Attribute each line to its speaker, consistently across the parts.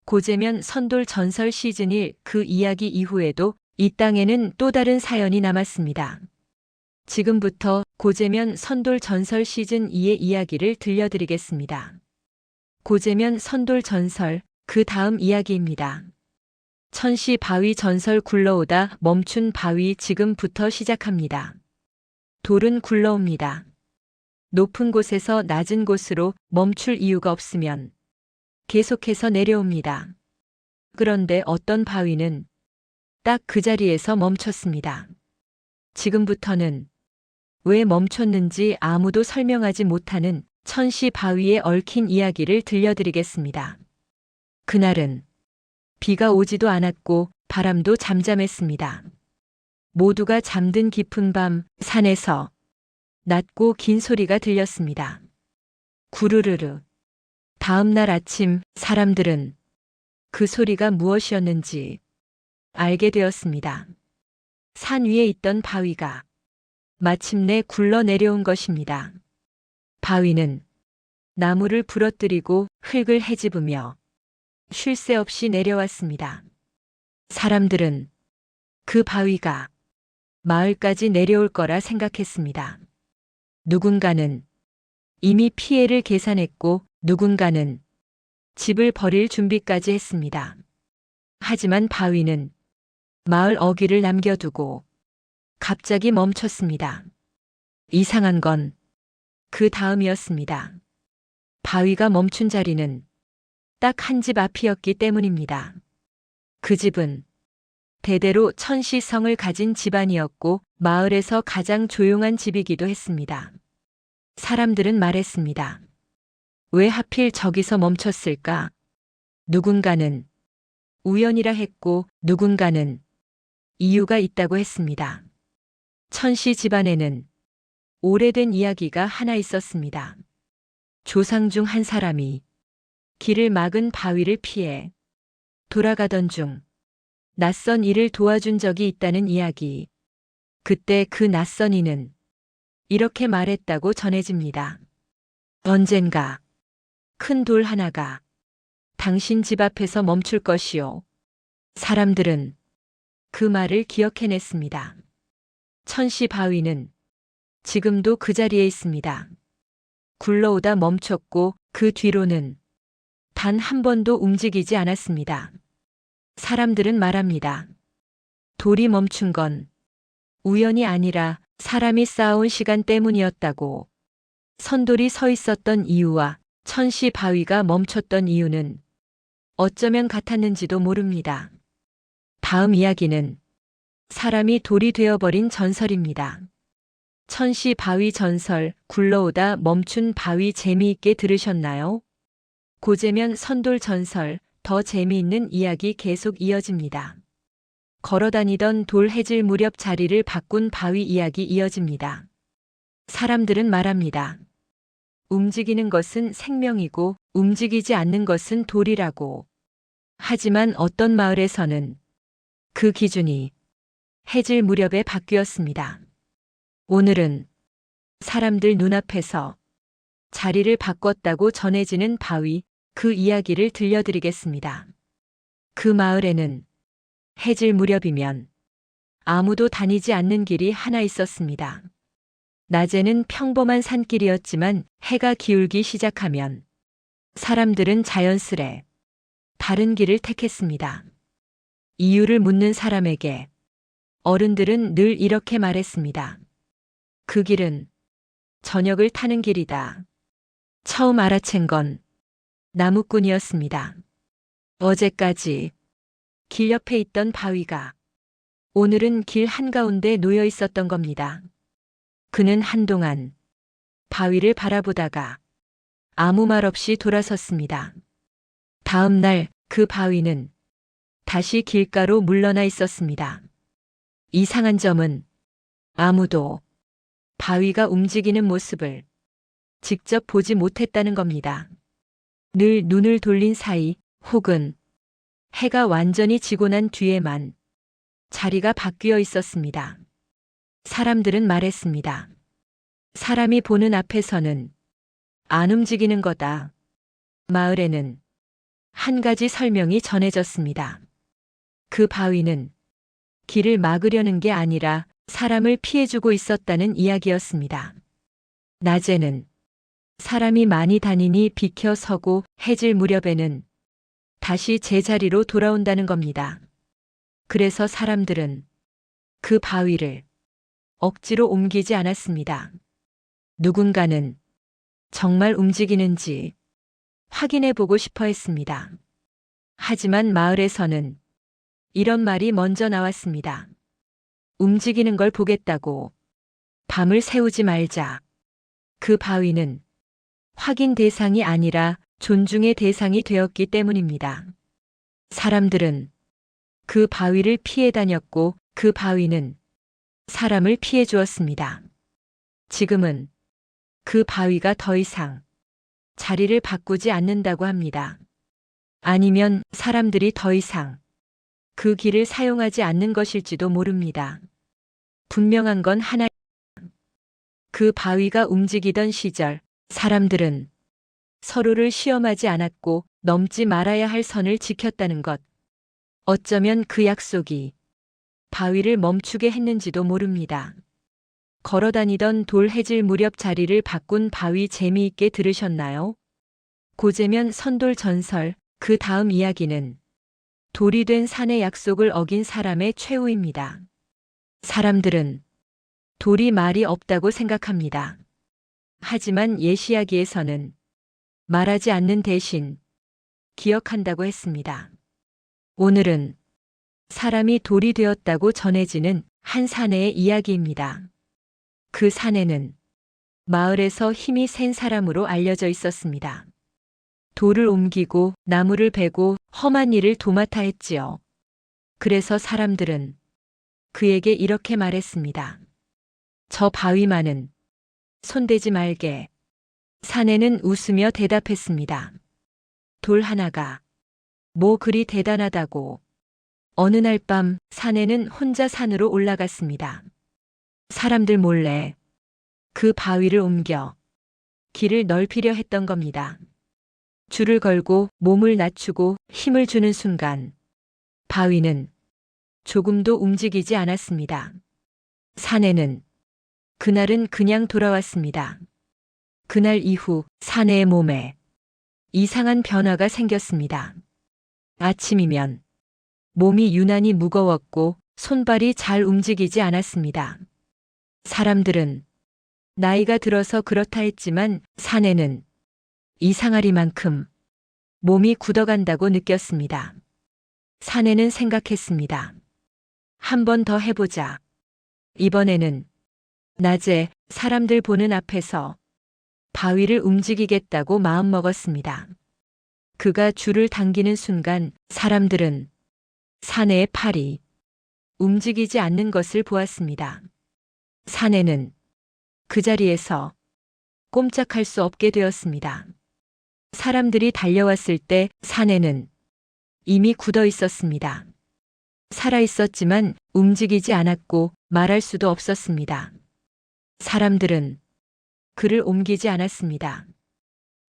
Speaker 1: 고재면 선돌 전설 시즌 1 그 이야기 이후에도 이 땅에는 또 다른 사연이 남았습니다. 지금부터 고재면 선돌 전설 시즌 2의 이야기를 들려드리겠습니다. 고재면 선돌 전설 그 다음 이야기입니다. 천시 바위 전설 굴러오다 멈춘 바위 지금부터 시작합니다. 돌은 굴러옵니다. 높은 곳에서 낮은 곳으로 멈출 이유가 없으면 계속해서 내려옵니다. 그런데 어떤 바위는 딱 그 자리에서 멈췄습니다. 지금부터는 왜 멈췄는지 아무도 설명하지 못하는 천시 바위에 얽힌 이야기를 들려드리겠습니다. 그날은 비가 오지도 않았고 바람도 잠잠했습니다. 모두가 잠든 깊은 밤 산에서 낮고 긴 소리가 들렸습니다. 구르르르. 다음 날 아침 사람들은 그 소리가 무엇이었는지 알게 되었습니다. 산 위에 있던 바위가 마침내 굴러 내려온 것입니다. 바위는 나무를 부러뜨리고 흙을 헤집으며 쉴 새 없이 내려왔습니다. 사람들은 그 바위가 마을까지 내려올 거라 생각했습니다. 누군가는 이미 피해를 계산했고 누군가는 집을 버릴 준비까지 했습니다. 하지만 바위는 마을 어귀를 남겨두고 갑자기 멈췄습니다. 이상한 건 그 다음이었습니다. 바위가 멈춘 자리는 딱 한 집 앞이었기 때문입니다. 그 집은 대대로 천시성을 가진 집안이었고 마을에서 가장 조용한 집이기도 했습니다. 사람들은 말했습니다. 왜 하필 저기서 멈췄을까? 누군가는 우연이라 했고 누군가는 이유가 있다고 했습니다. 천시 집안에는 오래된 이야기가 하나 있었습니다. 조상 중 한 사람이 길을 막은 바위를 피해 돌아가던 중 낯선 이를 도와준 적이 있다는 이야기. 그때 그 낯선 이는 이렇게 말했다고 전해집니다. 언젠가 큰 돌 하나가 당신 집 앞에서 멈출 것이요. 사람들은 그 말을 기억해냈습니다. 천시 바위는 지금도 그 자리에 있습니다. 굴러오다 멈췄고 그 뒤로는 단 한 번도 움직이지 않았습니다. 사람들은 말합니다. 돌이 멈춘 건 우연이 아니라 사람이 쌓아온 시간 때문이었다고. 선돌이 서 있었던 이유와 천시 바위가 멈췄던 이유는 어쩌면 같았는지도 모릅니다. 다음 이야기는 사람이 돌이 되어버린 전설입니다. 천시 바위 전설 굴러오다 멈춘 바위 재미있게 들으셨나요? 고재면 선돌 전설 더 재미있는 이야기 계속 이어집니다. 걸어다니던 돌 해질 무렵 자리를 바꾼 바위 이야기 이어집니다. 사람들은 말합니다. 움직이는 것은 생명이고 움직이지 않는 것은 돌이라고. 하지만 어떤 마을에서는 그 기준이 해질 무렵에 바뀌었습니다. 오늘은 사람들 눈앞에서 자리를 바꿨다고 전해지는 바위, 그 이야기를 들려드리겠습니다. 그 마을에는 해질 무렵이면 아무도 다니지 않는 길이 하나 있었습니다. 낮에는 평범한 산길이었지만 해가 기울기 시작하면 사람들은 자연스레 다른 길을 택했습니다. 이유를 묻는 사람에게 어른들은 늘 이렇게 말했습니다. 그 길은 저녁을 타는 길이다. 처음 알아챈 건 나무꾼이었습니다. 어제까지 길 옆에 있던 바위가 오늘은 길 한가운데 놓여 있었던 겁니다. 그는 한동안 바위를 바라보다가 아무 말 없이 돌아섰습니다. 다음 날 그 바위는 다시 길가로 물러나 있었습니다. 이상한 점은 아무도 바위가 움직이는 모습을 직접 보지 못했다는 겁니다. 늘 눈을 돌린 사이 혹은 해가 완전히 지고 난 뒤에만 자리가 바뀌어 있었습니다. 사람들은 말했습니다. 사람이 보는 앞에서는 안 움직이는 거다. 마을에는 한 가지 설명이 전해졌습니다. 그 바위는 길을 막으려는 게 아니라 사람을 피해주고 있었다는 이야기였습니다. 낮에는 사람이 많이 다니니 비켜 서고 해질 무렵에는 다시 제자리로 돌아온다는 겁니다. 그래서 사람들은 그 바위를 억지로 옮기지 않았습니다. 누군가는 정말 움직이는지 확인해 보고 싶어 했습니다. 하지만 마을에서는 이런 말이 먼저 나왔습니다. 움직이는 걸 보겠다고 밤을 새우지 말자. 그 바위는 확인 대상이 아니라 존중의 대상이 되었기 때문입니다. 사람들은 그 바위를 피해 다녔고 그 바위는 사람을 피해 주었습니다. 지금은 그 바위가 더 이상 자리를 바꾸지 않는다고 합니다. 아니면 사람들이 더 이상 그 길을 사용하지 않는 것일지도 모릅니다. 분명한 건 하나, 그 바위가 움직이던 시절 사람들은 서로를 시험하지 않았고 넘지 말아야 할 선을 지켰다는 것. 어쩌면 그 약속이 바위를 멈추게 했는지도 모릅니다. 걸어다니던 돌 해질 무렵 자리를 바꾼 바위 재미있게 들으셨나요? 고재면 선돌 전설, 그 다음 이야기는 돌이 된 산의 약속을 어긴 사람의 최후입니다. 사람들은 돌이 말이 없다고 생각합니다. 하지만 예시야기에서는 말하지 않는 대신 기억한다고 했습니다. 오늘은 사람이 돌이 되었다고 전해지는 한 사내의 이야기입니다. 그 사내는 마을에서 힘이 센 사람으로 알려져 있었습니다. 돌을 옮기고 나무를 베고 험한 일을 도맡아 했지요. 그래서 사람들은 그에게 이렇게 말했습니다. 저 바위만은 손대지 말게. 사내는 웃으며 대답했습니다. 돌 하나가 뭐 그리 대단하다고. 어느 날 밤 사내는 혼자 산으로 올라갔습니다. 사람들 몰래 그 바위를 옮겨 길을 넓히려 했던 겁니다. 줄을 걸고 몸을 낮추고 힘을 주는 순간 바위는 조금도 움직이지 않았습니다. 사내는 그날은 그냥 돌아왔습니다. 그날 이후 사내의 몸에 이상한 변화가 생겼습니다. 아침이면 몸이 유난히 무거웠고 손발이 잘 움직이지 않았습니다. 사람들은 나이가 들어서 그렇다 했지만 사내는 이상하리만큼 몸이 굳어간다고 느꼈습니다. 사내는 생각했습니다. 한 번 더 해보자. 이번에는 낮에 사람들 보는 앞에서 바위를 움직이겠다고 마음먹었습니다. 그가 줄을 당기는 순간 사람들은 사내의 팔이 움직이지 않는 것을 보았습니다. 사내는 그 자리에서 꼼짝할 수 없게 되었습니다. 사람들이 달려왔을 때 사내는 이미 굳어 있었습니다. 살아 있었지만 움직이지 않았고 말할 수도 없었습니다. 사람들은 그를 옮기지 않았습니다.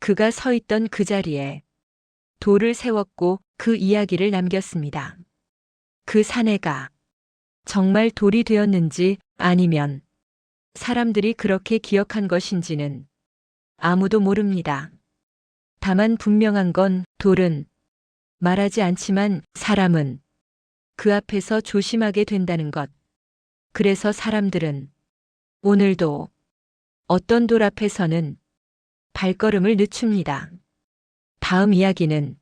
Speaker 1: 그가 서 있던 그 자리에 돌을 세웠고 그 이야기를 남겼습니다. 그 사내가 정말 돌이 되었는지 아니면 사람들이 그렇게 기억한 것인지는 아무도 모릅니다. 다만 분명한 건 돌은 말하지 않지만 사람은 그 앞에서 조심하게 된다는 것. 그래서 사람들은 오늘도 어떤 돌 앞에서는 발걸음을 늦춥니다. 다음 이야기는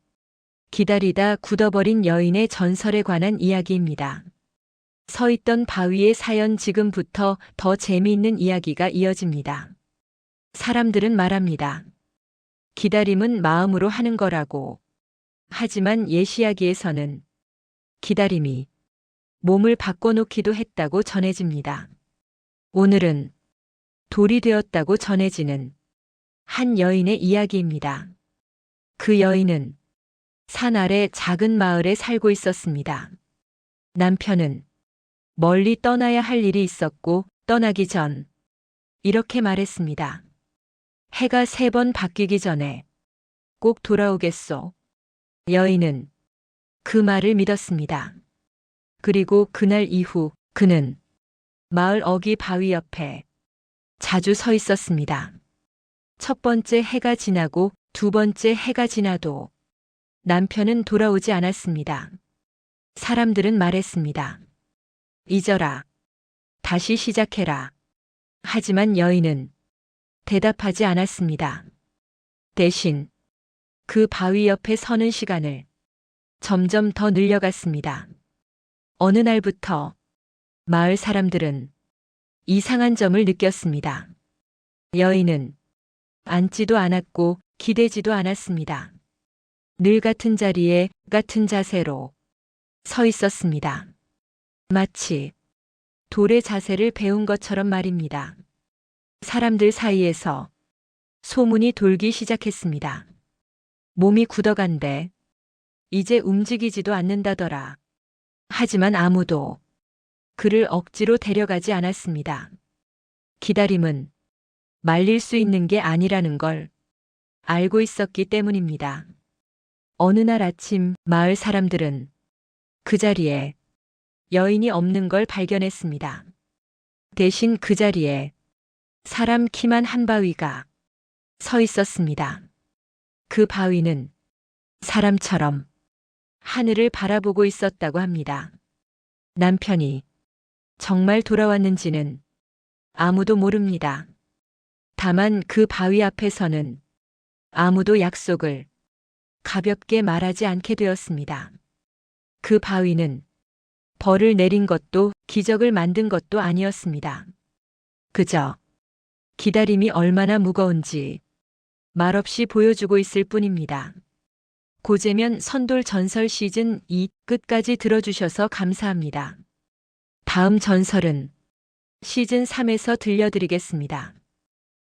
Speaker 1: 기다리다 굳어버린 여인의 전설에 관한 이야기입니다. 서 있던 바위의 사연. 지금부터 더 재미있는 이야기가 이어집니다. 사람들은 말합니다. 기다림은 마음으로 하는 거라고. 하지만 예시야기에서는 기다림이 몸을 바꿔놓기도 했다고 전해집니다. 오늘은 돌이 되었다고 전해지는 한 여인의 이야기입니다. 그 여인은 산 아래 작은 마을에 살고 있었습니다. 남편은 멀리 떠나야 할 일이 있었고 떠나기 전 이렇게 말했습니다. 해가 3번 바뀌기 전에 꼭 돌아오겠소. 여인은 그 말을 믿었습니다. 그리고 그날 이후 그는 마을 어귀 바위 옆에 자주 서 있었습니다. 첫 번째 해가 지나고 두 번째 해가 지나도 남편은 돌아오지 않았습니다. 사람들은 말했습니다. 잊어라. 다시 시작해라. 하지만 여인은 대답하지 않았습니다. 대신 그 바위 옆에 서는 시간을 점점 더 늘려갔습니다. 어느 날부터 마을 사람들은 이상한 점을 느꼈습니다. 여인은 앉지도 않았고 기대지도 않았습니다. 늘 같은 자리에 같은 자세로 서 있었습니다. 마치 돌의 자세를 배운 것처럼 말입니다. 사람들 사이에서 소문이 돌기 시작했습니다. 몸이 굳어간대. 이제 움직이지도 않는다더라. 하지만 아무도 그를 억지로 데려가지 않았습니다. 기다림은 말릴 수 있는 게 아니라는 걸 알고 있었기 때문입니다. 어느 날 아침 마을 사람들은 그 자리에 여인이 없는 걸 발견했습니다. 대신 그 자리에 사람 키만 한 바위가 서 있었습니다. 그 바위는 사람처럼 하늘을 바라보고 있었다고 합니다. 남편이 정말 돌아왔는지는 아무도 모릅니다. 다만 그 바위 앞에서는 아무도 약속을 가볍게 말하지 않게 되었습니다. 그 바위는 벌을 내린 것도 기적을 만든 것도 아니었습니다. 그저 기다림이 얼마나 무거운지 말없이 보여주고 있을 뿐입니다. 고재면 선돌 전설 시즌 2 끝까지 들어주셔서 감사합니다. 다음 전설은 시즌 3에서 들려드리겠습니다.